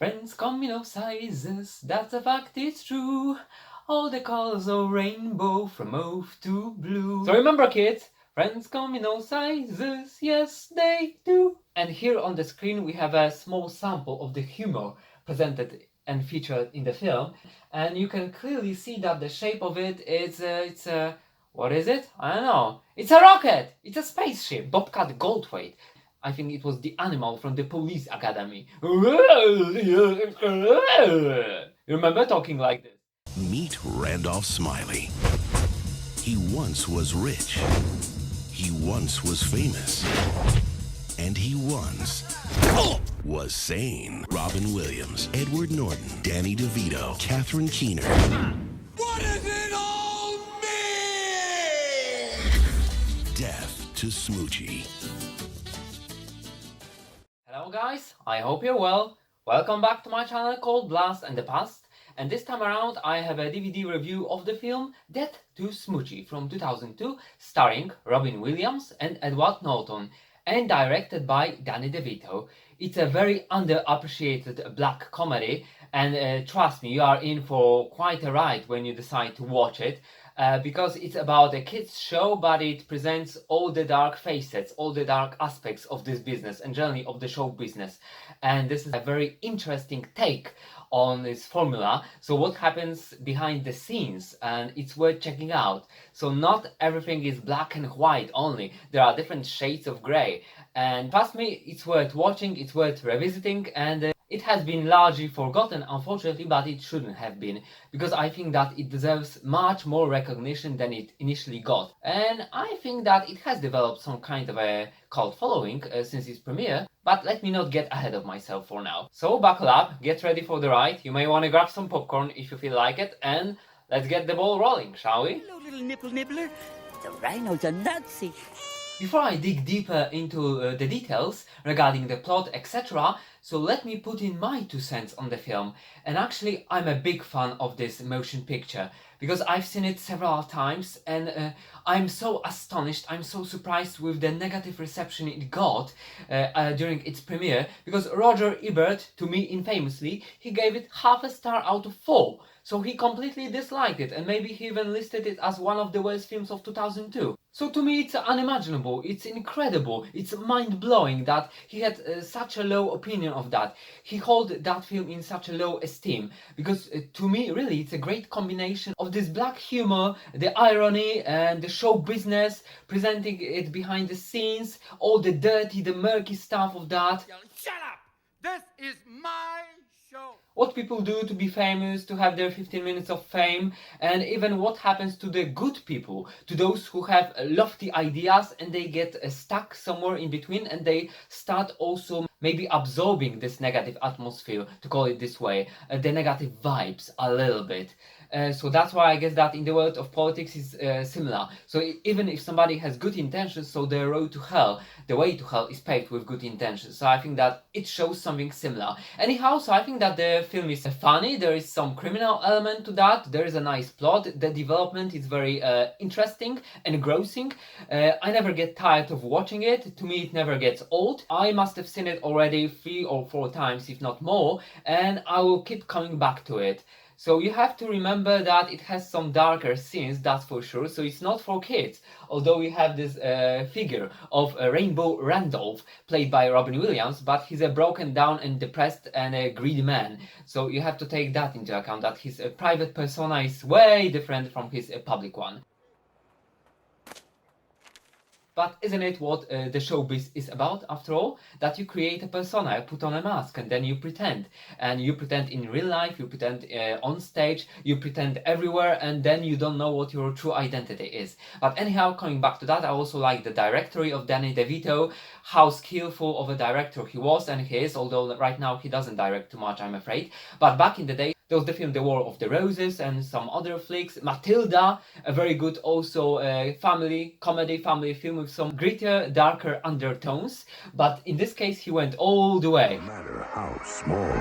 Friends come in all sizes, that's a fact, it's true. All the colors of rainbow from mauve to blue. So remember kids, friends come in all sizes, yes they do. And here on the screen we have a small sample of the humor presented and featured in the film. And you can clearly see that the shape of it is, what is it? I don't know. It's a rocket! It's a spaceship, Bobcat Goldthwait. I think it was the animal from the police academy. You remember talking like this? Meet Randolph Smiley. He once was rich. He once was famous. And he once was sane. Robin Williams, Edward Norton, Danny DeVito, Catherine Keener. What does it all mean? Death to Smoochy. Hello guys, I hope you're well. Welcome back to my channel called Blast and the Past. And this time around I have a DVD review of the film Death to Smoochy from 2002, starring Robin Williams and Edward Norton, and directed by Danny DeVito. It's a very underappreciated black comedy, and trust me, you are in for quite a ride when you decide to watch it. Because it's about a kids show, but it presents all the dark facets, all the dark aspects of this business and generally of the show business. And this is a very interesting take on this formula. So what happens behind the scenes, and it's worth checking out. So not everything is black and white only. There are different shades of grey. And trust me, it's worth watching, it's worth revisiting, and it has been largely forgotten, unfortunately, but it shouldn't have been, because I think that it deserves much more recognition than it initially got. And I think that it has developed some kind of a cult following since its premiere, but let me not get ahead of myself for now. So buckle up, get ready for the ride, you may want to grab some popcorn if you feel like it, and let's get the ball rolling, shall we? Hello, little nipple nibbler. The rhinos are nutsy. Before I dig deeper into the details regarding the plot, etc., so let me put in my 2 cents on the film. And actually, I'm a big fan of this motion picture because I've seen it several times, and I'm so astonished, I'm so surprised with the negative reception it got during its premiere, because Roger Ebert, to me infamously, he gave it half a star out of 4. So he completely disliked it, and maybe he even listed it as one of the worst films of 2002. So to me it's unimaginable, it's incredible, it's mind-blowing that he had such a low opinion of that. He held that film in such a low esteem, because to me really it's a great combination of this black humor, the irony and the show business, presenting it behind the scenes, all the dirty, the murky stuff of that. Shut up! This is my show. What people do to be famous, to have their 15 minutes of fame, and even what happens to the good people, to those who have lofty ideas and they get stuck somewhere in between, and they start also maybe absorbing this negative atmosphere, to call it this way, the negative vibes a little bit. So that's why I guess that in the world of politics is similar. So even if somebody has good intentions, so the road to hell, the way to hell is paved with good intentions. So I think that it shows something similar. Anyhow, so I think that the film is funny, there is some criminal element to that, there is a nice plot, the development is very interesting and engrossing. I never get tired of watching it, to me it never gets old. I must have seen it already 3 or 4 times, if not more, and I will keep coming back to it. So you have to remember that it has some darker scenes, that's for sure, so it's not for kids. Although we have this figure of Rainbow Randolph, played by Robin Williams, but he's a broken down and depressed and a greedy man. So you have to take that into account, that his private persona is way different from his public one. But isn't it what the showbiz is about, after all? That you create a persona, you put on a mask, and then you pretend. And you pretend in real life, you pretend on stage, you pretend everywhere, and then you don't know what your true identity is. But anyhow, coming back to that, I also like the directory of Danny DeVito, how skillful of a director he was and he is, although right now he doesn't direct too much, I'm afraid. But back in the day, there was the film The War of the Roses and some other flicks. Matilda, a very good also family comedy, family film with some grittier, darker undertones. But in this case, he went all the way. No matter how small,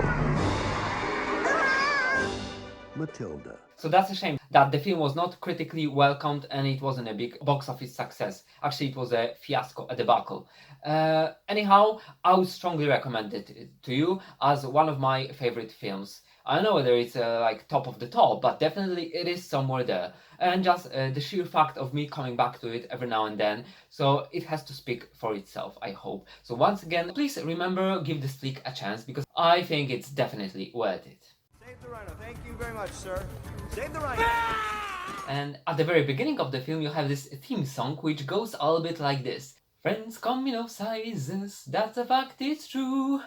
Matilda. So that's a shame that the film was not critically welcomed and it wasn't a big box office success. Actually, it was a fiasco, a debacle. Anyhow, I would strongly recommend it to you as one of my favorite films. I don't know whether it's like top of the top, but definitely it is somewhere there. And just the sheer fact of me coming back to it every now and then, so it has to speak for itself, I hope. So once again, please remember, give this flick a chance because I think it's definitely worth it. Save the rhino. Thank you very much, sir. Save the rhino. And at the very beginning of the film, you have this theme song which goes a little bit like this. Friends come in all sizes, that's a fact, it's true.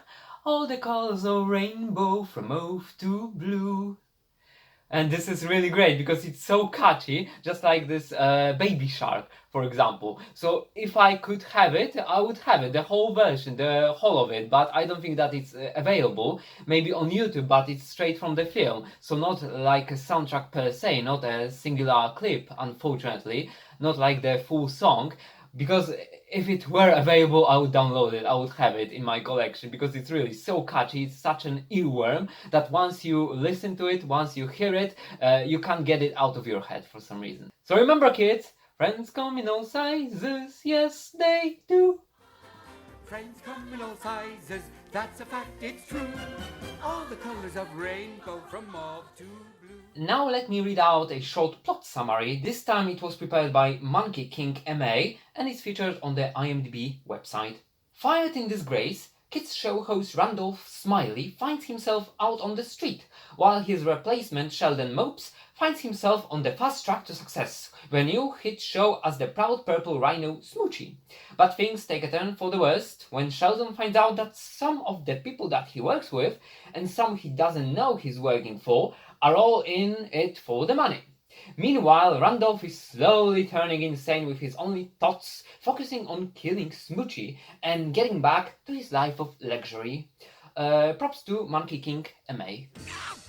All the colors of rainbow from mauve to blue. And this is really great because it's so catchy, just like this Baby Shark, for example. So if I could have it, I would have it, the whole version, the whole of it, but I don't think that it's available. Maybe on YouTube, but it's straight from the film. So not like a soundtrack per se, not a singular clip, unfortunately, not like the full song. Because if it were available, I would download it, I would have it in my collection because it's really so catchy, it's such an earworm that once you listen to it, once you hear it, you can't get it out of your head for some reason. So remember kids, friends come in all sizes, yes they do. Friends come in all sizes. That's a fact, it's true. All the colors of rainbow from mauve to blue. Now let me read out a short plot summary. This time it was prepared by Monkey King MA and is featured on the IMDb website. Fired in disgrace, kids show host Randolph Smiley finds himself out on the street, while his replacement Sheldon Mopes finds himself on the fast track to success with a new hit show as the proud purple rhino Smoochy. But things take a turn for the worst when Sheldon finds out that some of the people that he works with and some he doesn't know he's working for are all in it for the money. Meanwhile, Randolph is slowly turning insane with his only thoughts focusing on killing Smoochy and getting back to his life of luxury. Props to Monkey King MA.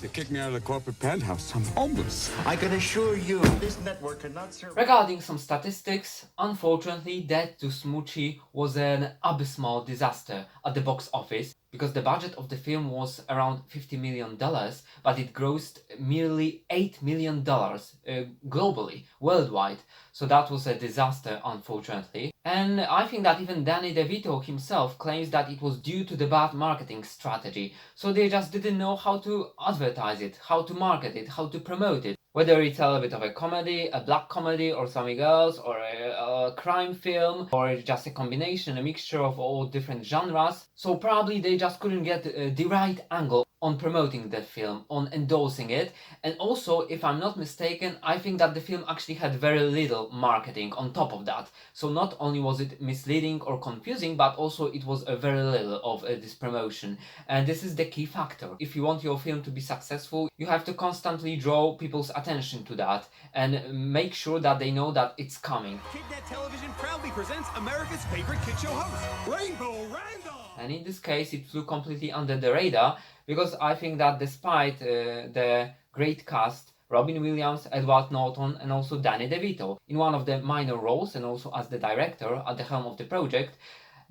They kicked me out of the corporate penthouse. I'm homeless. I can assure you, this network cannot serve. Regarding some statistics, unfortunately, Death to Smoochy was an abysmal disaster at the box office because the budget of the film was around $50 million, but it grossed merely $8 million globally, worldwide. So that was a disaster, unfortunately. And I think that even Danny DeVito himself claims that it was due to the bad marketing strategy. So they just didn't know how to advertise it, how to market it, how to promote it. Whether it's a little bit of a comedy, a black comedy or something else, or a crime film, or just a combination, a mixture of all different genres. So probably they just couldn't get the right angle on promoting the film, on endorsing it. And also, if I'm not mistaken, I think that the film actually had very little marketing on top of that. So not only was it misleading or confusing, but also it was a very little of this promotion. And this is the key factor. If you want your film to be successful, you have to constantly draw people's attention to that and make sure that they know that it's coming. KidNet Television proudly presents America's favorite kid show host, Rainbow Randolph! And in this case, it flew completely under the radar because I think that despite the great cast, Robin Williams, Edward Norton and also Danny DeVito in one of the minor roles and also as the director at the helm of the project,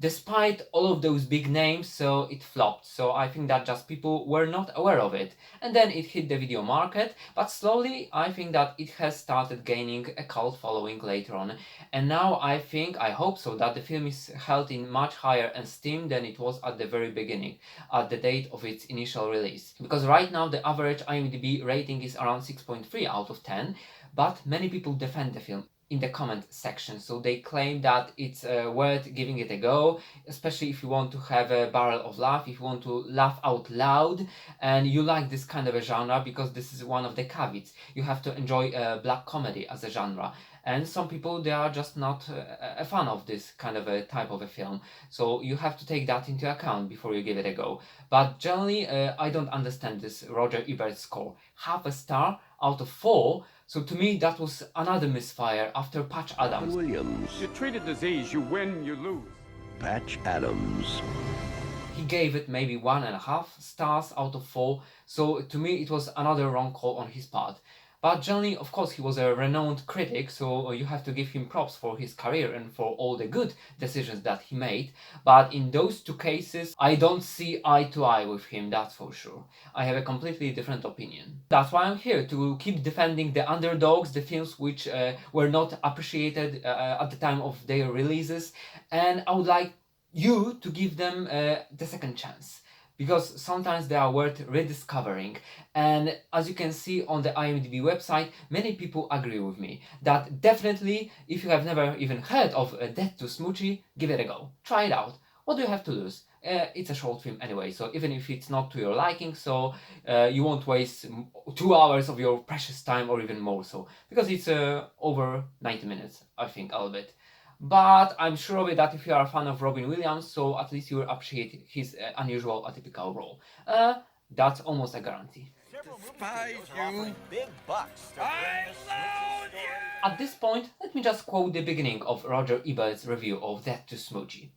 despite all of those big names, so it flopped. So I think that just people were not aware of it. And then it hit the video market, but slowly I think that it has started gaining a cult following later on. And now I hope so, that the film is held in much higher esteem than it was at the very beginning, at the date of its initial release. Because right now the average IMDb rating is around 6.3 out of 10, but many people defend the film in the comment section, so they claim that it's worth giving it a go, especially if you want to have a barrel of laugh, if you want to laugh out loud and you like this kind of a genre, because this is one of the caveats. You have to enjoy black comedy as a genre, and some people, they are just not a fan of this kind of a type of a film, so you have to take that into account before you give it a go. But generally I don't understand this Roger Ebert score. Half a star out of 4. So to me, that was another misfire after Patch Adams. Williams. You treat a disease, you win, you lose. Patch Adams. He gave it maybe 1.5 stars out of 4. So to me, it was another wrong call on his part. But generally, of course, he was a renowned critic, so you have to give him props for his career and for all the good decisions that he made. But in those two cases, I don't see eye to eye with him, that's for sure. I have a completely different opinion. That's why I'm here, to keep defending the underdogs, the films which were not appreciated at the time of their releases, and I would like you to give them the second chance. Because sometimes they are worth rediscovering, and as you can see on the IMDb website, many people agree with me that definitely, if you have never even heard of Death to Smoochy, give it a go. Try it out. What do you have to lose? It's a short film anyway, so even if it's not to your liking, so you won't waste 2 hours of your precious time or even more so, because it's over 90 minutes, I think, a little bit. But I'm sure of it that if you are a fan of Robin Williams, so at least you will appreciate his unusual, atypical role. That's almost a guarantee. Despise you. Big bucks to bring this Smoochy story. At this point, let me just quote the beginning of Roger Ebert's review of Death to Smoochy.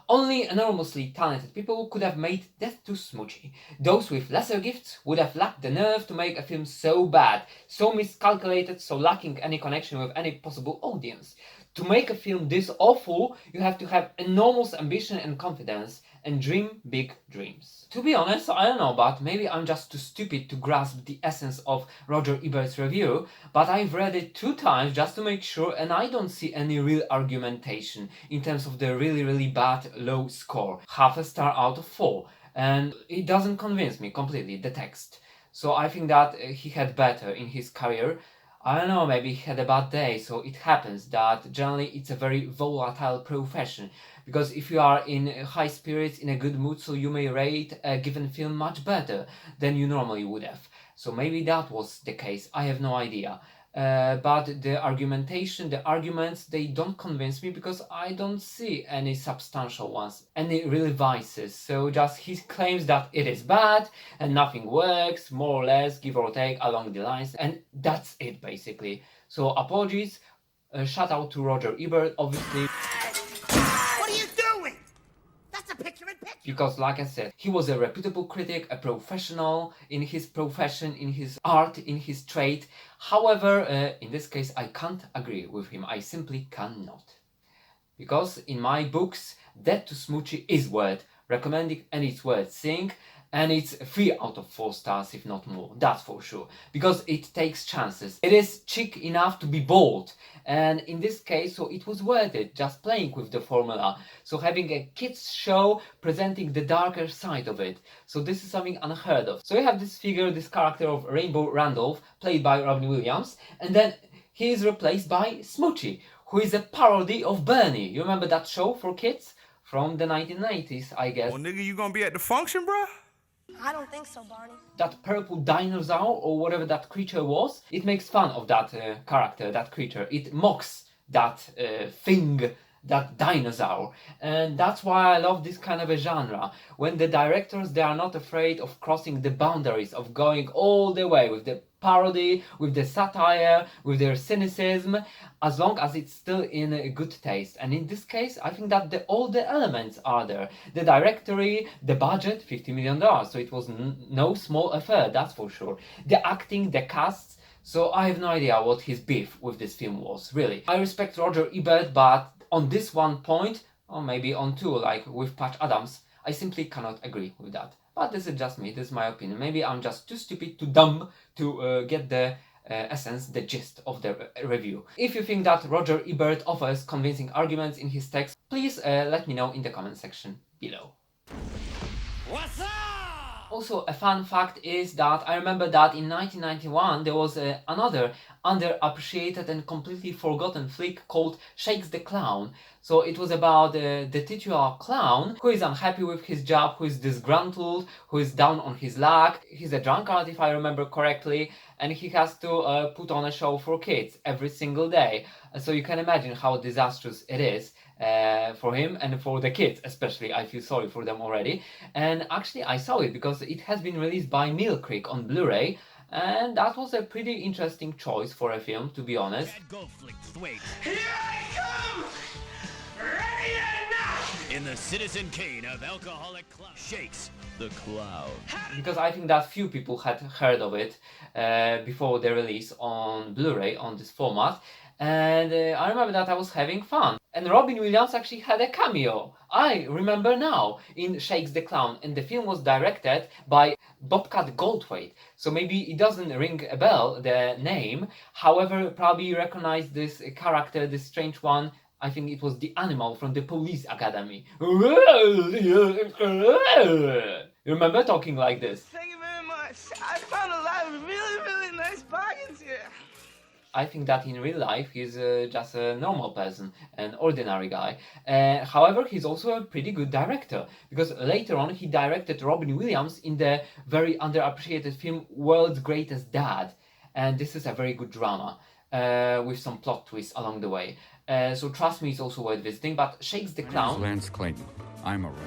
Only enormously talented people could have made Death to Smoochy. Those with lesser gifts would have lacked the nerve to make a film so bad, so miscalculated, so lacking any connection with any possible audience. To make a film this awful, you have to have enormous ambition and confidence, and dream big dreams. To be honest, I don't know, but maybe I'm just too stupid to grasp the essence of Roger Ebert's review, but I've read it 2 times just to make sure, and I don't see any real argumentation in terms of the really bad low score. 0.5 star out of 4, and it doesn't convince me completely, the text. So I think that he had better in his career. I don't know, maybe he had a bad day, so it happens that generally it's a very volatile profession, because if you are in high spirits, in a good mood, so you may rate a given film much better than you normally would have. So maybe that was the case, I have no idea. But the arguments, they don't convince me, because I don't see any substantial ones, any real vices. So just he claims that it is bad and nothing works, more or less, give or take, along the lines, and that's it basically. So apologies, shout out to Roger Ebert, obviously. What are you doing? That's a picture-in-picture. Because, like I said, he was a reputable critic, a professional in his profession, in his art, in his trade. However, in this case, I can't agree with him. I simply cannot. Because in my books, Death to Smoochy is worth recommending, and it's worth seeing. And it's 3 out of 4 stars, if not more, that's for sure. Because it takes chances. It is chic enough to be bold. And in this case, so it was worth it, just playing with the formula. So having a kids show presenting the darker side of it. So this is something unheard of. So you have this figure, this character of Rainbow Randolph, played by Robin Williams. And then he is replaced by Smoochy, who is a parody of Bernie. You remember that show for kids? From the 1990s, I guess. Well, nigga, you gonna be at the function, bruh? I don't think so, Barney. That purple dinosaur, or whatever that creature was, it makes fun of that character, that creature. It mocks that thing, that dinosaur. And that's why I love this kind of a genre. When the directors, they are not afraid of crossing the boundaries, of going all the way with the parody, with the satire, with their cynicism, as long as it's still in a good taste. And in this case, I think that all the elements are there. The directory, the budget, $50 million, so it was no small affair, that's for sure. The acting, the casts, so I have no idea what his beef with this film was, really. I respect Roger Ebert, but on this one point, or maybe on 2, like with Patch Adams, I simply cannot agree with that. But this is just me, this is my opinion. Maybe I'm just too stupid, too dumb to get the essence, the gist of the review. If you think that Roger Ebert offers convincing arguments in his text, please let me know in the comment section below. What's up? Also, a fun fact is that I remember that in 1991 there was another underappreciated and completely forgotten flick called Shakes the Clown. So it was about the titular clown who is unhappy with his job, who is disgruntled, who is down on his luck. He's a drunkard, if I remember correctly, and he has to put on a show for kids every single day. So you can imagine how disastrous it is for him and for the kids, especially. I feel sorry for them already. And actually I saw it because it has been released by Mill Creek on Blu-ray, and that was a pretty interesting choice for a film, to be honest. Go flick, wait. Here I come! Ready or not! in the Citizen Kane of alcoholic shakes the cloud. Because I think that few people had heard of it before the release on Blu-ray on this format, and I remember that I was having fun. And Robin Williams actually had a cameo, I remember now, in Shakes the Clown, and the film was directed by Bobcat Goldthwait, so maybe it doesn't ring a bell, the name. However, probably you recognize this character, this strange one. I think it was the animal from the Police Academy. You remember talking like this? Thank you very much. I found a lot of really nice bargains here. I think that in real life he's just a normal person, an ordinary guy. However, he's also a pretty good director, because later on he directed Robin Williams in the very underappreciated film World's Greatest Dad. And this is a very good drama, with some plot twists along the way. So trust me, it's also worth visiting. But Shakes the Clown... Lance Clayton. I'm a writer.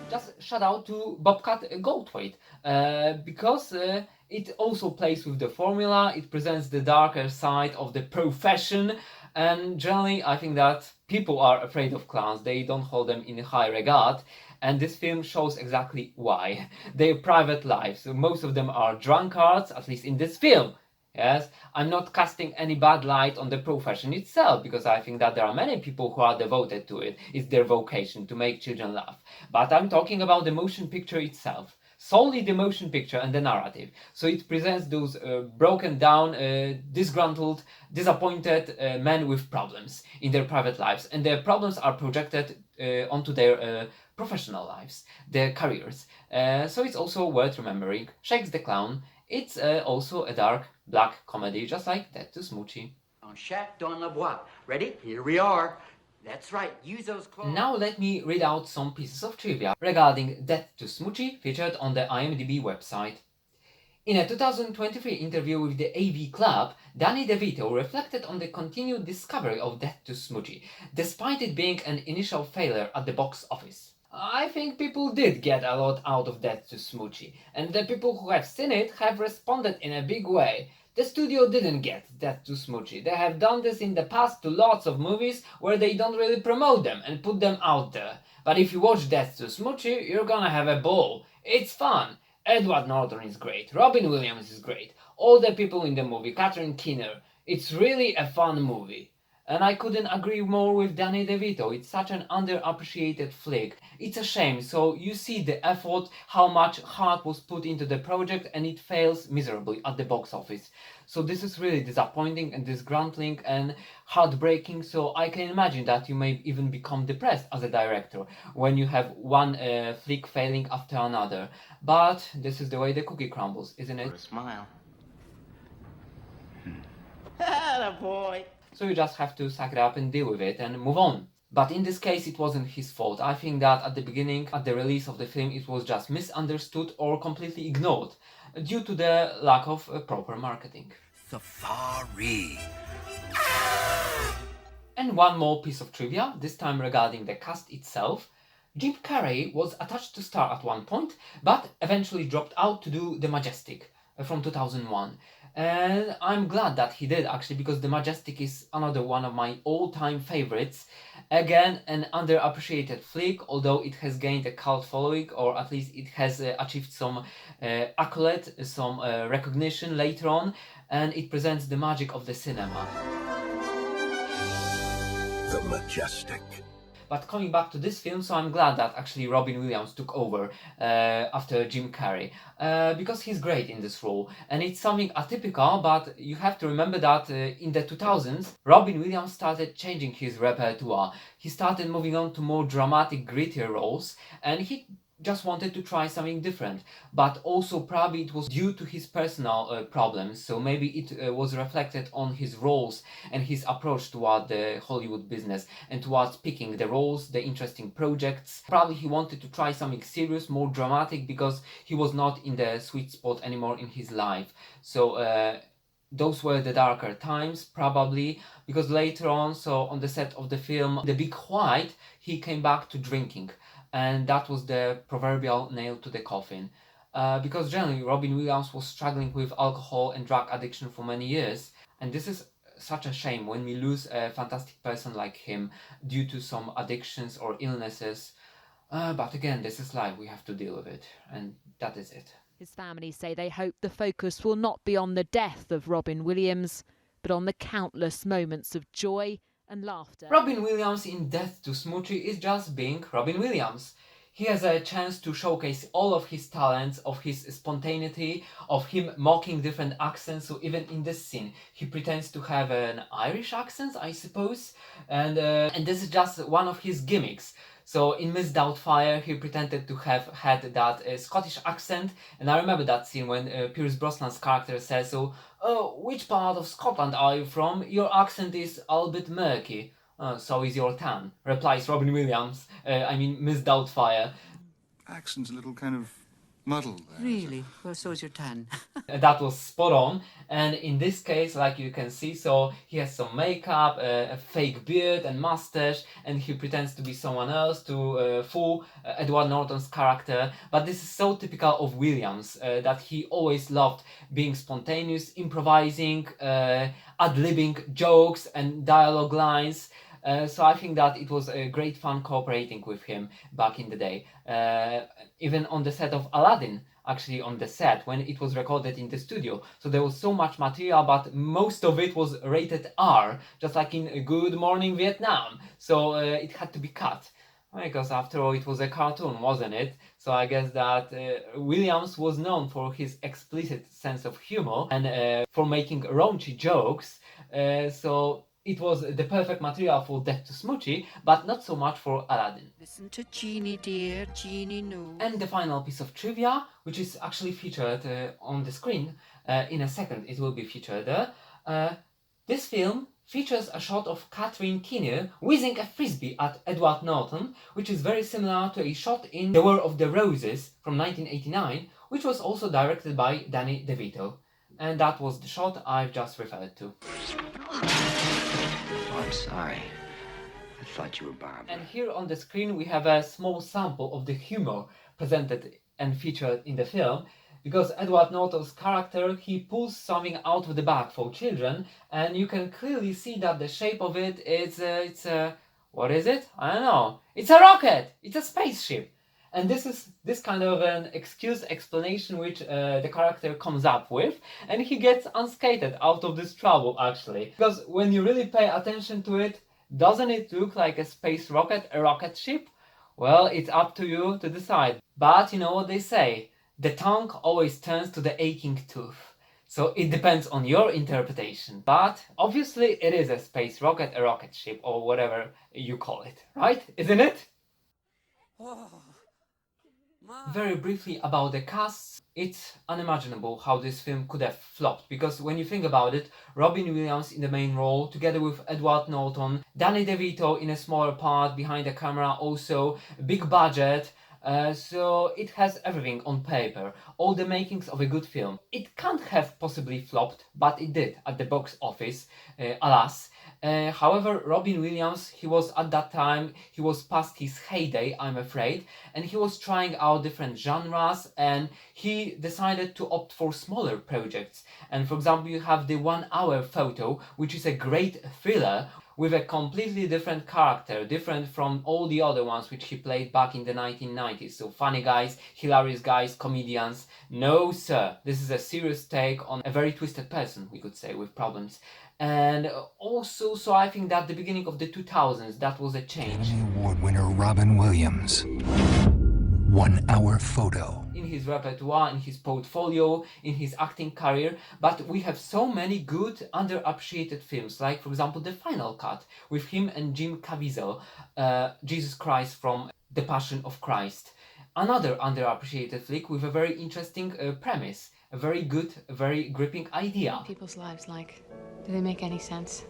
Just shout out to Bobcat Goldthwait, because it also plays with the formula, it presents the darker side of the profession, and generally I think that people are afraid of clowns, they don't hold them in high regard, and this film shows exactly why. Their private lives, most of them are drunkards, at least in this film. Yes, I'm not casting any bad light on the profession itself, because I think that there are many people who are devoted to it. It's their vocation to make children laugh. But I'm talking about the motion picture itself. Solely the motion picture and the narrative. So it presents those broken down, disgruntled, disappointed men with problems in their private lives. And their problems are projected onto their professional lives, their careers. So it's also worth remembering. Shakes the Clown. It's also a dark, black comedy, just like Dead to Smoochy. On Chat dans la boîte. Ready? Here we are. That's right. Use those clothes. Now let me read out some pieces of trivia regarding Dead to Smoochy, featured on the IMDb website. In a 2023 interview with the AV Club, Danny DeVito reflected on the continued discovery of Dead to Smoochy, despite it being an initial failure at the box office. I think people did get a lot out of Dead to Smoochy, and the people who have seen it have responded in a big way. The studio didn't get Dead to Smoochy. They have done this in the past to lots of movies where they don't really promote them and put them out there. But if you watch Dead to Smoochy, you're gonna have a ball. It's fun. Edward Norton is great. Robin Williams is great. All the people in the movie, Catherine Keener. It's really a fun movie. And I couldn't agree more with Danny DeVito. It's such an underappreciated flick. It's a shame. So you see the effort, how much heart was put into the project, and it fails miserably at the box office. So this is really disappointing and disgruntling and heartbreaking. So I can imagine that you may even become depressed as a director when you have one flick failing after another. But this is the way the cookie crumbles, isn't it? For a smile. Attaboy. So you just have to suck it up and deal with it and move on. But in this case, it wasn't his fault. I think that at the beginning, at the release of the film, it was just misunderstood or completely ignored due to the lack of proper marketing. Safari. And one more piece of trivia, this time regarding the cast itself. Jim Carrey was attached to star at one point, but eventually dropped out to do The Majestic from 2001. And I'm glad that he did, actually, because The Majestic is another one of my all-time favorites. Again, an underappreciated flick, although it has gained a cult following, or at least it has achieved some accolade, some recognition later on, and it presents the magic of the cinema. The Majestic. But coming back to this film, so I'm glad that actually Robin Williams took over after Jim Carrey, because he's great in this role, and it's something atypical, but you have to remember that in the 2000s, Robin Williams started changing his repertoire. He started moving on to more dramatic, grittier roles, and he just wanted to try something different, but also probably it was due to his personal problems, so maybe it was reflected on his roles and his approach toward the Hollywood business and towards picking the roles, the interesting projects. Probably he wanted to try something serious, more dramatic, because he was not in the sweet spot anymore in his life. So those were the darker times, probably, because later on, so on the set of the film The Big White, he came back to drinking. And that was the proverbial nail to the coffin. Because generally Robin Williams was struggling with alcohol and drug addiction for many years. And this is such a shame when we lose a fantastic person like him due to some addictions or illnesses. But again, this is life, we have to deal with it, and that is it. His family say they hope the focus will not be on the death of Robin Williams, but on the countless moments of joy and laughter. Robin Williams in Death to Smoochy is just being Robin Williams. He has a chance to showcase all of his talents, of his spontaneity, of him mocking different accents. So even in this scene, he pretends to have an Irish accent, I suppose, and this is just one of his gimmicks. So in Miss Doubtfire, he pretended to have had that Scottish accent, and I remember that scene when Pierce Brosnan's character says, "So, which part of Scotland are you from? Your accent is a bit murky." "So is your tan," replies Robin Williams, Miss Doubtfire. Accent's a little kind of muddled there. Really? Well, so is your tan. That was spot on, and in this case, like you can see, so he has some makeup, a fake beard and mustache, and he pretends to be someone else to fool Edward Norton's character. But this is so typical of Williams, that he always loved being spontaneous, improvising, ad-libbing jokes and dialogue lines. So I think that it was great fun cooperating with him back in the day. Even on the set of Aladdin, actually on the set, when it was recorded in the studio. So there was so much material, but most of it was rated R, just like in Good Morning Vietnam. So it had to be cut. Because after all, it was a cartoon, wasn't it? So I guess that Williams was known for his explicit sense of humor and for making raunchy jokes. So it was the perfect material for Death to Smoochy, but not so much for Aladdin. Listen to Jeannie, dear. Jeannie knows. And the final piece of trivia, which is actually featured on the screen. In a second, it will be featured. This film features a shot of Catherine Keener whizzing a frisbee at Edward Norton, which is very similar to a shot in The War of the Roses from 1989, which was also directed by Danny DeVito. And that was the shot I've just referred to. Oh, I'm sorry. I thought you were Barbara. And here on the screen we have a small sample of the humor presented and featured in the film, because Edward Norton's character, he pulls something out of the bag for children, and you can clearly see that the shape of it is, what is it? I don't know. It's a rocket! It's a spaceship! And this is this kind of an explanation which the character comes up with, and he gets unscathed out of this trouble, actually. Because when you really pay attention to it, doesn't it look like a space rocket, a rocket ship? Well, it's up to you to decide. But you know what they say, the tongue always turns to the aching tooth. So it depends on your interpretation. But obviously it is a space rocket, a rocket ship, or whatever you call it, right? Isn't it? Very briefly about the cast, it's unimaginable how this film could have flopped, because when you think about it, Robin Williams in the main role, together with Edward Norton, Danny DeVito in a smaller part behind the camera, also big budget, so it has everything on paper, all the makings of a good film. It can't have possibly flopped, but it did at the box office, alas. However, Robin Williams, he was at that time, he was past his heyday, I'm afraid, and he was trying out different genres, and he decided to opt for smaller projects. And for example, you have the 1 Hour Photo, which is a great thriller with a completely different character, different from all the other ones which he played back in the 1990s. So funny guys, hilarious guys, comedians. No sir, this is a serious take on a very twisted person, we could say, with problems. And also, so I think that the beginning of the 2000s, that was a change. Academy Award winner Robin Williams. 1 Hour Photo. In his repertoire, in his portfolio, in his acting career, but we have so many good underappreciated films, like for example The Final Cut with him and Jim Caviezel, Jesus Christ from The Passion of Christ. Another underappreciated flick with a very interesting premise, a very good, a very gripping idea. People's lives like, do they make any sense?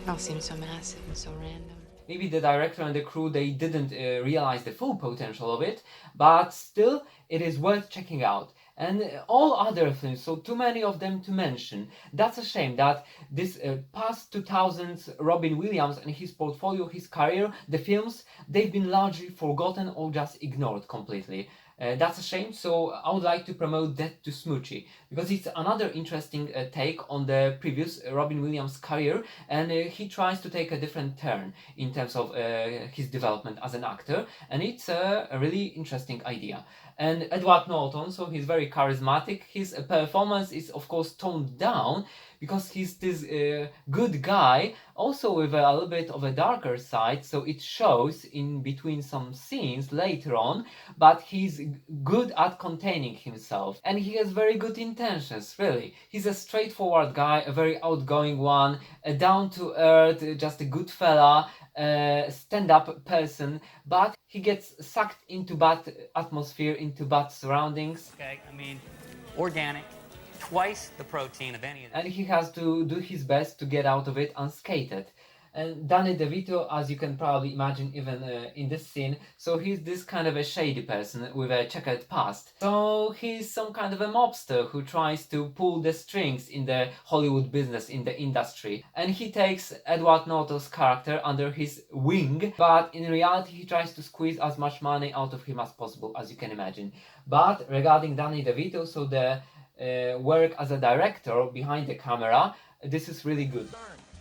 It all seems so massive and so random. Maybe the director and the crew, they didn't realize the full potential of it, but still, it is worth checking out. And all other films, so too many of them to mention. That's a shame that this past 2000s Robin Williams and his portfolio, his career, the films, they've been largely forgotten or just ignored completely. That's a shame, so I would like to promote Death to Smoochy, because it's another interesting take on the previous Robin Williams career, and he tries to take a different turn in terms of his development as an actor, and it's a really interesting idea. And Edward Norton, so he's very charismatic. His performance is of course toned down because he's this good guy, also with a little bit of a darker side, so it shows in between some scenes later on, but he's good at containing himself, and he has very good intentions, really. He's a straightforward guy, a very outgoing one, a down-to-earth, just a good fella, stand-up person, but he gets sucked into bad atmosphere, into bad surroundings. Okay, I mean, organic, twice the protein of any of them. And he has to do his best to get out of it unscathed. And Danny DeVito, as you can probably imagine even in this scene, so he's this kind of a shady person with a checkered past. So he's some kind of a mobster who tries to pull the strings in the Hollywood business, in the industry. And he takes Edward Norton's character under his wing, but in reality he tries to squeeze as much money out of him as possible, as you can imagine. But regarding Danny DeVito, so the work as a director behind the camera, this is really good.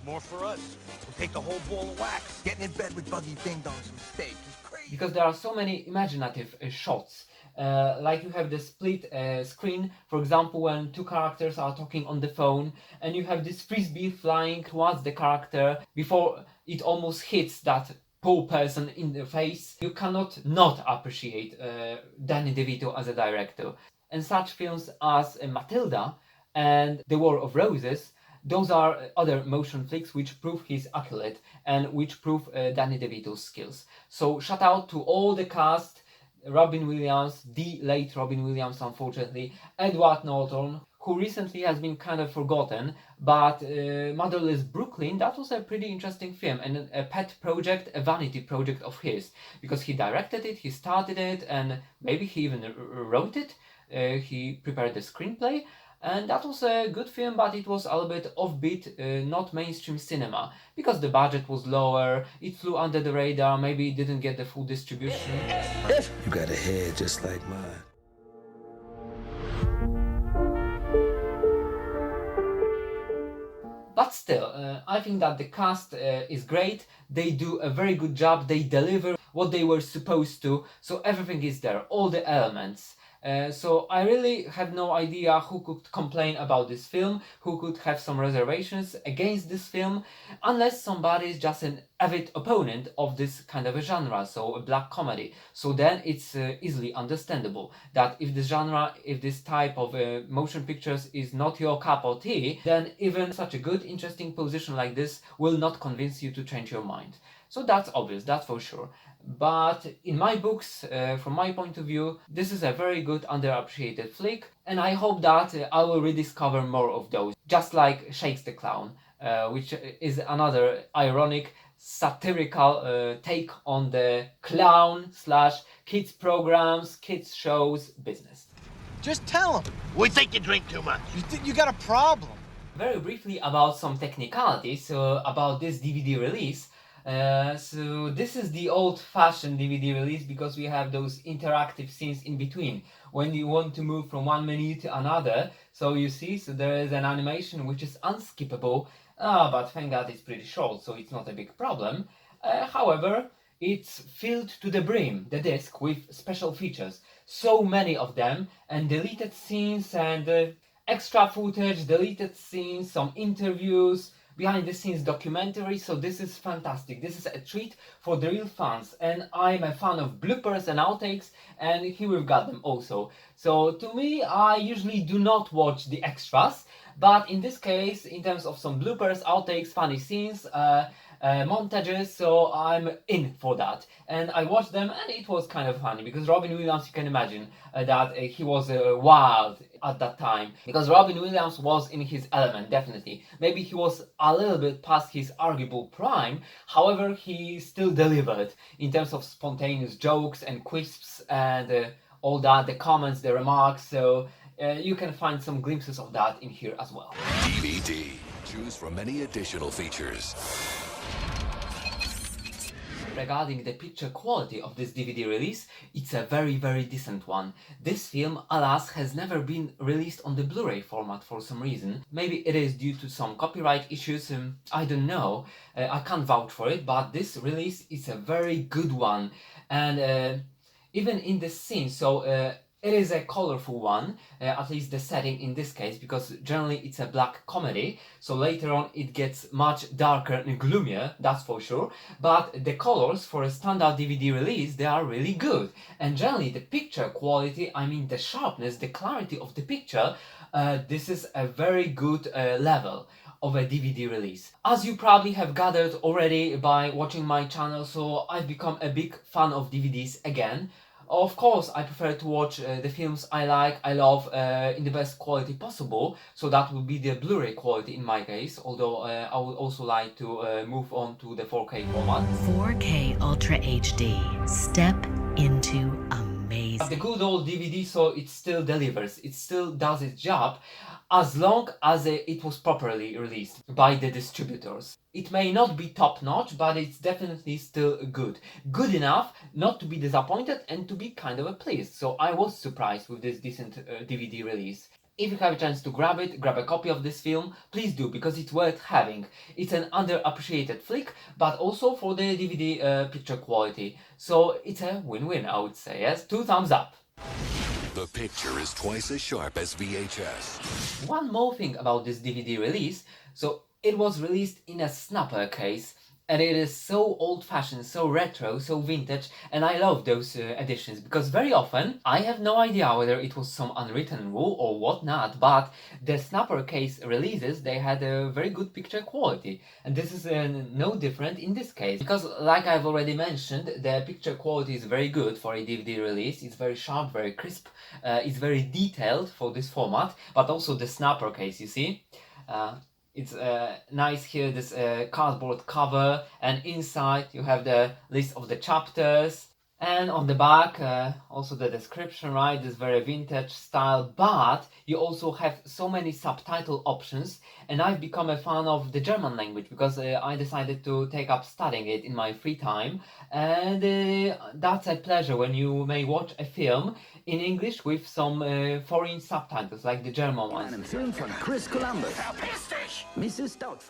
More for us. We'll take the whole ball of wax. Getting in bed with Buggy Ding Dong's mistake is crazy. Because there are so many imaginative shots. Like you have the split screen, for example, when two characters are talking on the phone, and you have this frisbee flying towards the character before it almost hits that poor person in the face. You cannot not appreciate Danny DeVito as a director. And such films as Matilda and The War of Roses, those are other motion flicks which prove his accolade and which prove Danny DeVito's skills. So shout out to all the cast, Robin Williams, the late Robin Williams unfortunately, Edward Norton, who recently has been kind of forgotten, but Motherless Brooklyn, that was a pretty interesting film and a pet project, a vanity project of his, because he directed it, he started it, and maybe he even wrote it. He prepared the screenplay, and that was a good film, but it was a little bit offbeat, not mainstream cinema, because the budget was lower, it flew under the radar, maybe it didn't get the full distribution. You got a head just like mine. But still, I think that the cast is great, they do a very good job, they deliver what they were supposed to, so everything is there, all the elements. So I really have no idea who could complain about this film, who could have some reservations against this film, unless somebody is just an avid opponent of this kind of a genre, so a black comedy. So then it's easily understandable that if this genre, if this type of motion pictures is not your cup of tea, then even such a good, interesting position like this will not convince you to change your mind. So that's obvious, that's for sure. But in my books, from my point of view, this is a very good underappreciated flick, and I hope that I will rediscover more of those, just like Shakes the Clown, which is another ironic, satirical take on the clown / kids programs, kids shows business. Just tell him. We think you drink too much. You got a problem. Very briefly about some technicalities about this DVD release. So this is the old-fashioned DVD release because we have those interactive scenes in between when you want to move from one menu to another. So you see, so there is an animation which is unskippable, but thank God it's pretty short, so it's not a big problem. However, it's filled to the brim, the disc, with special features, so many of them, and deleted scenes and extra footage, deleted scenes, some interviews, behind the scenes documentary, so this is fantastic. This is a treat for the real fans, and I'm a fan of bloopers and outtakes, and here we've got them also. So to me, I usually do not watch the extras, but in this case, in terms of some bloopers, outtakes, funny scenes, montages, so I'm in for that. And I watched them and it was kind of funny because Robin Williams, you can imagine that he was wild at that time, because Robin Williams was in his element, definitely. Maybe he was a little bit past his arguable prime, however he still delivered in terms of spontaneous jokes and quisps and all that, the comments, the remarks, so you can find some glimpses of that in here as well. DVD. Choose from many additional features. Regarding the picture quality of this DVD release, it's a very decent one. This film, alas, has never been released on the Blu-ray format for some reason. Maybe it is due to some copyright issues, I don't know. I can't vouch for it, but this release is a very good one. And even in this scene, it is a colorful one, at least the setting in this case, because generally it's a black comedy, so later on it gets much darker and gloomier, that's for sure, but the colors for a standard DVD release, they are really good. And generally the picture quality, I mean the sharpness, the clarity of the picture, this is a very good level of a DVD release. As you probably have gathered already by watching my channel, so I've become a big fan of DVDs again. Of course, I prefer to watch the films I like, I love, in the best quality possible, so that would be the Blu-ray quality in my case, although I would also like to move on to the 4K format. 4K Ultra HD. Step into amazing. But the good old DVD, so it still delivers, it still does its job, as long as it was properly released by the distributors. It may not be top-notch, but it's definitely still good. Good enough not to be disappointed and to be kind of pleased. So I was surprised with this decent DVD release. If you have a chance to grab it, grab a copy of this film, please do, because it's worth having. It's an underappreciated flick, but also for the DVD picture quality. So it's a win-win, I would say, yes? 2 thumbs up. The picture is twice as sharp as VHS. One more thing about this DVD release, so it was released in a snapper case, and it is so old-fashioned, so retro, so vintage, and I love those editions, because very often I have no idea whether it was some unwritten rule or whatnot, but the snapper case releases, they had a very good picture quality, and this is no different in this case, because like I've already mentioned, the picture quality is very good for a DVD release. It's very sharp, very crisp, it's very detailed for this format, but also the snapper case, you see? It's nice here, this cardboard cover, and inside you have the list of the chapters, and on the back also the description, right, this very vintage style, but you also have so many subtitle options, and I've become a fan of the German language because I decided to take up studying it in my free time, and that's a pleasure when you may watch a film in English with some foreign subtitles, like the German ones.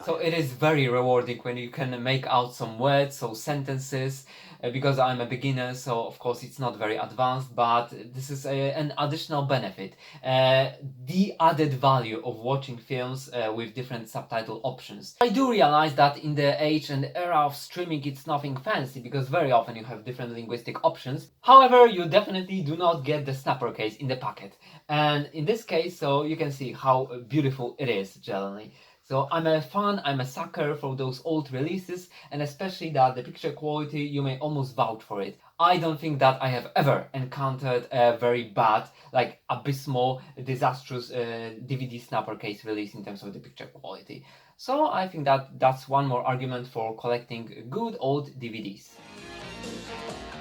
So it is very rewarding when you can make out some words, so sentences, because I'm a beginner, so of course it's not very advanced, but this is an additional benefit. The added value of watching films with different subtitle options. I do realize that in the age and era of streaming it's nothing fancy, because very often you have different linguistic options. However, you definitely do not get the snapper case in the packet. And in this case, so you can see how beautiful it is generally. So I'm a fan, I'm a sucker for those old releases, and especially that the picture quality, you may almost vouch for it. I don't think that I have ever encountered a very bad, like abysmal, disastrous DVD snapper case release in terms of the picture quality. So I think that that's one more argument for collecting good old DVDs.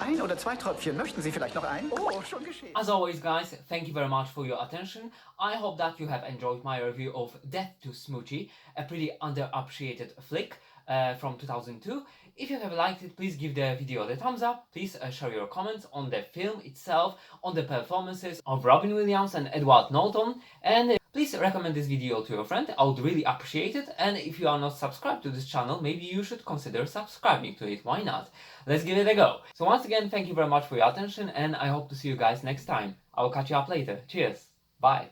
Ein oder zwei Tröpfchen. Möchten Sie vielleicht noch ein? Oh, schon geschehen. As always, guys, thank you very much for your attention. I hope that you have enjoyed my review of Death to Smoochy, a pretty underappreciated flick from 2002. If you have liked it, please give the video the thumbs up. Please share your comments on the film itself, on the performances of Robin Williams and Edward Norton, and please recommend this video to your friend. I would really appreciate it. And if you are not subscribed to this channel, maybe you should consider subscribing to it. Why not? Let's give it a go. So once again, thank you very much for your attention, and I hope to see you guys next time. I will catch you up later. Cheers. Bye.